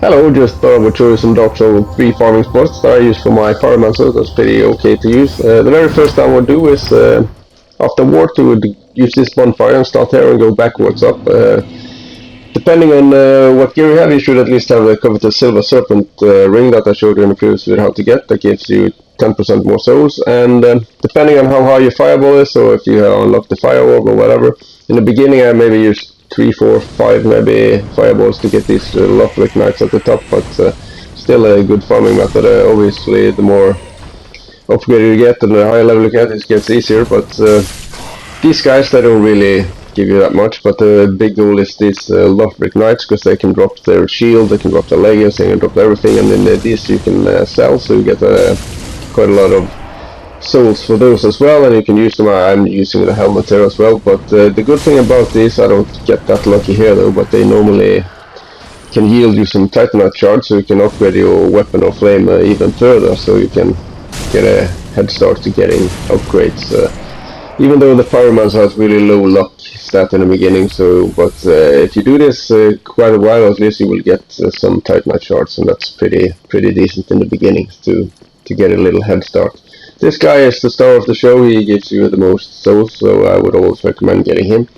Hello, just thought I would show you some Dark Souls 3 farming spots that I use for my Pyromancer. That's pretty okay to use. The very first thing I would do is, after Vordt, you would use this bonfire and start here and go backwards up. Depending on what gear you have, you should at least have the Covetous silver Serpent ring that I showed you in the previous video how to get. That gives you 10% more souls, and depending on how high your fireball is, or if you unlock the fire orb or whatever, in the beginning I maybe used 3, 4, 5 maybe fireballs to get these Lothric knights at the top, but still a good farming method. Obviously the more upgrade you get and the higher level you get, it gets easier, but these guys, they don't really give you that much, but the big goal is these Lothric knights, because they can drop their shield, they can drop their leggings, they can drop everything, and then these you can sell, so you get quite a lot of souls for those as well, and you can use them. I'm using the helmet here as well, but the good thing about these, I don't get that lucky here though, but they normally can yield you some titanite shards, so you can upgrade your weapon or flame even further, so you can get a head start to getting upgrades. Even though the Pyromancer has really low luck stat in the beginning, so but if you do this quite a while, at least you will get some titanite shards, and that's pretty decent in the beginning to get a little head start. This guy is the star of the show. He gives you the most souls, so I would always recommend getting him.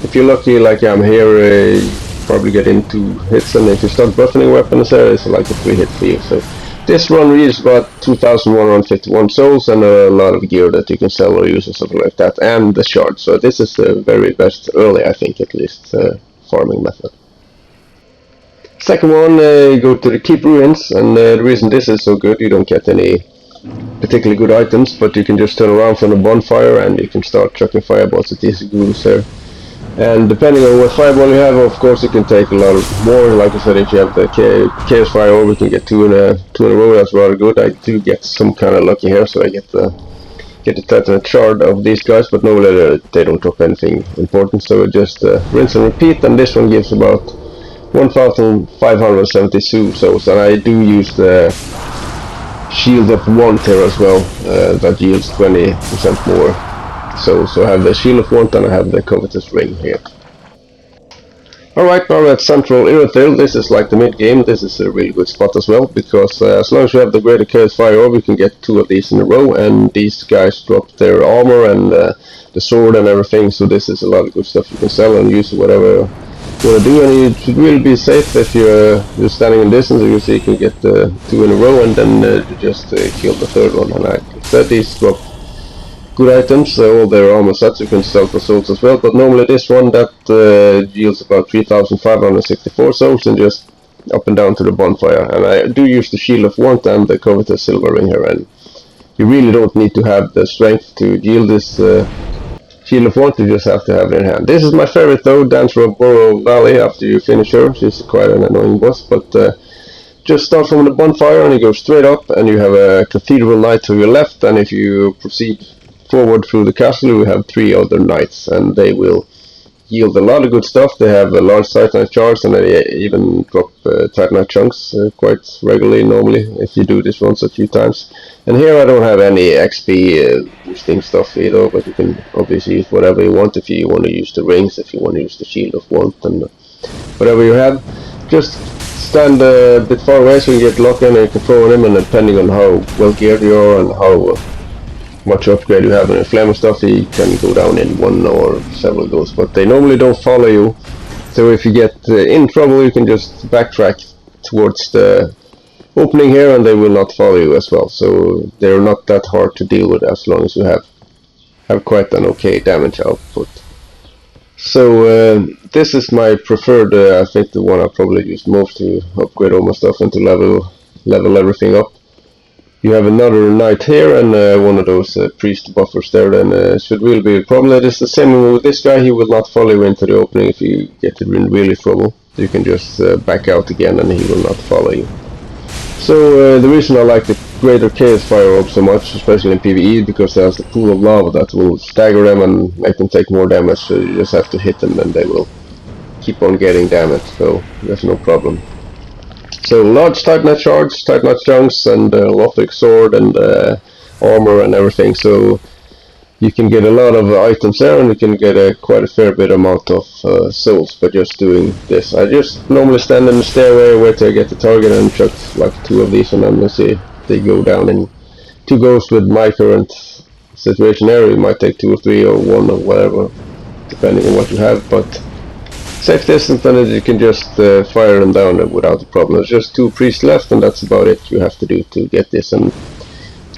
If you're lucky like I'm here, you probably get in 2 hits, and if you start buffing weapons there, it's like a 3 hit for you. So this run reads about 2,151 souls and a lot of gear that you can sell or use or something like that, and the shards. So this is the very best early, I think, at least, farming method. Second one, you go to the Keep Ruins, and the reason this is so good, you don't get any particularly good items, but you can just turn around from the bonfire and you can start chucking fireballs at these ghouls there. And depending on what fireball you have, of course you can take a lot more. Like I said, if you have the Chaos Fire Orb, you can get two in a row. That's rather good. I do get some kind of lucky here, so I get the Titanite shard of these guys, but normally they don't drop anything important, so just rinse and repeat. And this one gives about 1,570 souls, and I do use the Shield of Want here as well, that yields 20% more. So I have the Shield of Want and I have the Covetous ring here. Alright, now we're at Central Irithyll. This is like the mid game. This is a really good spot as well, because as long as you have the Greater Chaos Fire Orb, you can get 2 of these in a row, and these guys drop their armor and the sword and everything, so this is a lot of good stuff you can sell and use whatever you want to do, and you should really be safe if you're standing in distance. You can see you can get 2 in a row, and then you just kill the third one. And like I said, these drop good items, all their armor sets you can sell for souls as well, but normally this one that yields about 3,564 souls, and just up and down to the bonfire. And I do use the Shield of Want and the Covetous silver ring here, and you really don't need to have the strength to yield this Shield of Want, you just have to have it in hand. This is my favorite though, Dancer of Boreal Valley. After you finish her, she's quite an annoying boss, but just start from the bonfire and you go straight up, and you have a Cathedral Knight to your left, and if you proceed forward through the castle, you have 3 other knights, and they will yield a lot of good stuff. They have a large titanite shards, and they even drop titanite chunks quite regularly normally if you do this once a few times. And here I don't have any XP boosting stuff either, but you can obviously use whatever you want. If you want to use the rings, if you want to use the Shield of Want, and whatever you have. Just stand a bit far away so you get locked in and you can throw on him, and depending on how well geared you are and how much upgrade you have in the flame stuff, he can go down in 1 or several goes, but they normally don't follow you. So if you get in trouble, you can just backtrack towards the opening here, and they will not follow you as well. So they're not that hard to deal with as long as you have quite an okay damage output. So this is my preferred, I think the one I probably use most to upgrade all my stuff and to level everything up. You have another knight here and one of those priest buffers there, then should really be a problem. It is the same with this guy. He will not follow you into the opening if you get in really trouble. You can just back out again and he will not follow you. So the reason I like the Greater Chaos Fire Orb so much, especially in PvE, because there's the pool of lava that will stagger them and make them take more damage, so you just have to hit them and they will keep on getting damage, so there's no problem. So large titanite shards, titanite chunks, and Lothric sword, and armor and everything. So you can get a lot of items there, and you can get quite a fair bit amount of souls by just doing this. I just normally stand in the stairway, wait till I get the target, and chuck like 2 of these, and then see if they go down. And 2 goes with my current situation here. You might take 2 or 3 or 1 or whatever, depending on what you have. But safe distance, and you can just fire them down without a problem. There's just 2 priests left, and that's about it you have to do to get this. And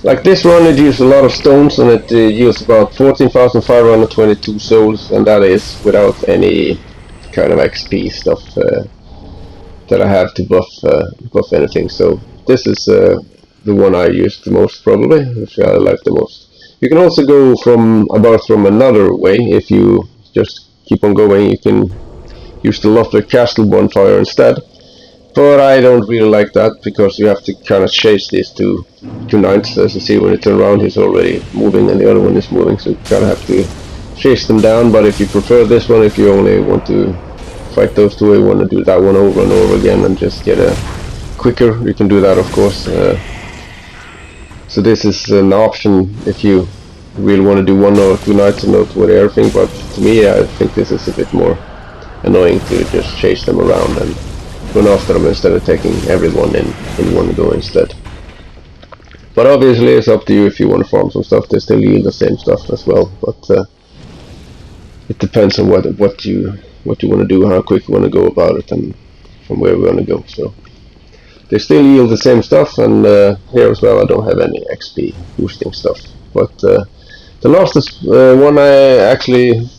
like this run, it uses a lot of stones, and it uses about 14,522 souls, and that is without any kind of XP stuff that I have to buff anything. So this is the one I use the most, probably, which I like the most. You can also go from another way. If you just keep on going, you can use the Lothric Castle bonfire instead. But I don't really like that, because you have to kind of chase these two knights. As you see, when you turn around, he's already moving and the other one is moving, so you kind of have to chase them down. But if you prefer this one, if you only want to fight those two, you want to do that one over and over again and just get a quicker, you can do that, of course. So this is an option if you really want to do 1 or 2 knights and not with everything. But to me, I think this is a bit more annoying to just chase them around and run after them instead of taking everyone in one go instead. But obviously it's up to you if you want to farm some stuff. They still yield the same stuff as well, but it depends on what you want to do, how quick you want to go about it, and from where we want to go. So they still yield the same stuff, and here as well I don't have any XP boosting stuff. But the last one I actually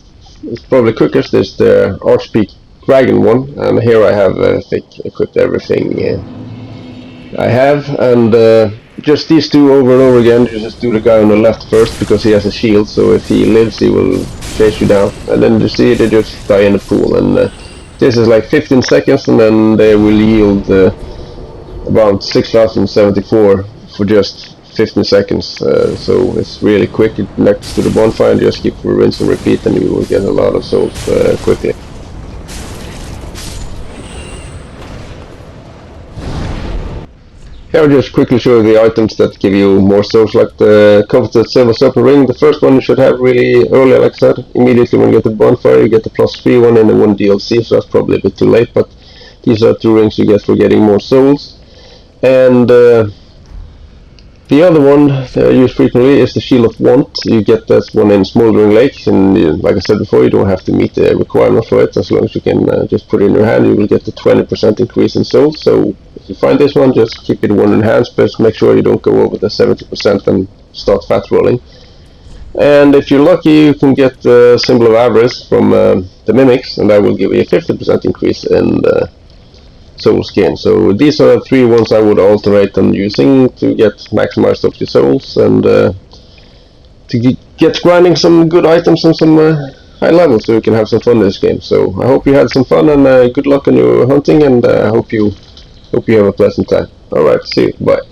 is probably quickest is the Archdragon one, and here I have equipped everything I have, and just these 2 over and over again. You just do the guy on the left first, because he has a shield, so if he lives he will chase you down, and then you see they just die in the pool. And this is like 15 seconds, and then they will yield about 6,074 for just 15 seconds, so it's really quick. Next to the bonfire, and just keep rinse and repeat, and you will get a lot of souls quickly. Here I'll just quickly show you the items that give you more souls, like the Covetous silver Serpent ring. The first one you should have really early, like I said. Immediately when you get the bonfire, you get the +3 one and the 1 DLC, so that's probably a bit too late, but these are 2 rings you get for getting more souls. And the other one that I use frequently is the Shield of Vordt. You get that one in Smoldering Lake, and like I said before, you don't have to meet the requirement for it. As long as you can just put it in your hand, you will get the 20% increase in souls. So if you find this one, just keep it one in hand, but make sure you don't go over the 70% and start fat rolling. And if you're lucky, you can get the symbol of Avarice from the mimics, and that will give you a 50% increase in the soul skin. So these are 3 ones I would alternate on using to get maximized of your souls, and to get grinding some good items and some high levels, so you can have some fun in this game. So I hope you had some fun, and good luck on your hunting, and I hope you have a pleasant time. Alright, see you, bye.